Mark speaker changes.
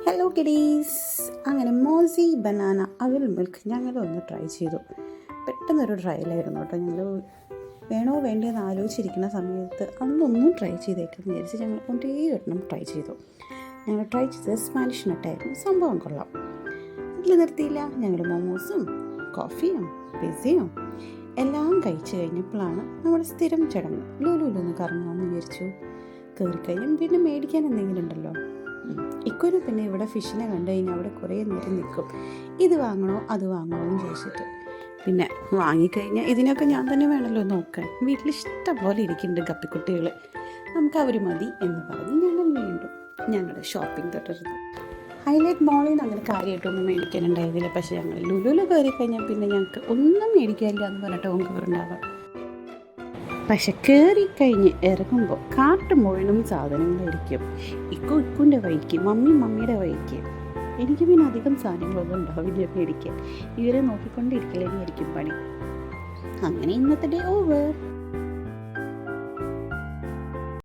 Speaker 1: Hello kiddies. അങ്ങനെ മോസി banana അവിൽ milk ഞങ്ങളൊന്ന് ട്രൈ ചെയ്തു. പെട്ടെന്നൊരു ട്രയലായിരുന്നു കേട്ടോ. ഞങ്ങൾ വേണോ വേണ്ടതെന്ന് ആലോചിച്ചിരിക്കുന്ന സമയത്ത് അന്നൊന്നും ട്രൈ ചെയ്തേക്കെന്ന് വിചാരിച്ച് ഞങ്ങൾ ഒരേ ഒരെണ്ണം ട്രൈ ചെയ്തു. ഞങ്ങൾ ട്രൈ ചെയ്തത് സ്പാനിഷ് നട്ടായിരുന്നു. സംഭവം കൊള്ളാം. അതിൽ നിർത്തിയില്ല. ഞങ്ങൾ മോമോസും കോഫിയും പിസയും എല്ലാം കഴിച്ചു കഴിഞ്ഞപ്പോഴാണ് നമ്മുടെ സ്ഥിരം ചടങ്ങ് ലൂലൂലൊന്ന് കറങ്ങാമെന്ന് വിചാരിച്ചു. കയറിക്കഴിഞ്ഞാൽ പിന്നെ മേടിക്കാൻ എന്തെങ്കിലും ഉണ്ടല്ലോ. ഇക്കൊരു പിന്നെ ഇവിടെ ഫിഷിനെ കണ്ടു കഴിഞ്ഞാൽ അവിടെ കുറേ നേരം നിൽക്കും. ഇത് വാങ്ങണോ അത് വാങ്ങണോ എന്ന് ചോദിച്ചിട്ട്. പിന്നെ വാങ്ങിക്കഴിഞ്ഞാൽ ഇതിനൊക്കെ ഞാൻ തന്നെ വേണമല്ലോ നോക്കാൻ. വീട്ടിലിഷ്ടം പോലെ ഇരിക്കുന്നുണ്ട് ഗപ്പിക്കുട്ടികൾ. നമുക്ക് അവർ മതി എന്ന് പറഞ്ഞ് ഞങ്ങൾ വീണ്ടും ഞങ്ങളുടെ ഷോപ്പിംഗ് തുടരുന്നു. ഹൈലൈറ്റ് മോളിൽ നിന്ന് അങ്ങനെ കാര്യമായിട്ടൊന്നും മേടിക്കാനുണ്ടായിരുന്നില്ല. പക്ഷേ ഞങ്ങൾ ലുലുവിൽ കയറി കഴിഞ്ഞാൽ പിന്നെ ഞങ്ങൾക്ക് ഒന്നും മേടിക്കാനില്ല എന്ന് പറഞ്ഞിട്ട് കയറുണ്ടാവാം. പക്ഷെ കയറിക്കഴിഞ്ഞ് ഇറങ്ങുമ്പോൾ കാട്ട് മുഴുവനും സാധനങ്ങളായിരിക്കും. ഇക്കുൻ്റെ വഴിക്ക്, മമ്മിയുടെ വഴിക്ക്. എനിക്ക് പിന്നെ അധികം സാധനങ്ങളൊന്നും ഉണ്ടാവില്ല മേടിക്കാൻ. ഇവരെ നോക്കിക്കൊണ്ടിരിക്കലേന്നായിരിക്കും പണി. അങ്ങനെ ഇന്നത്തെ ഡേ ഓവർ.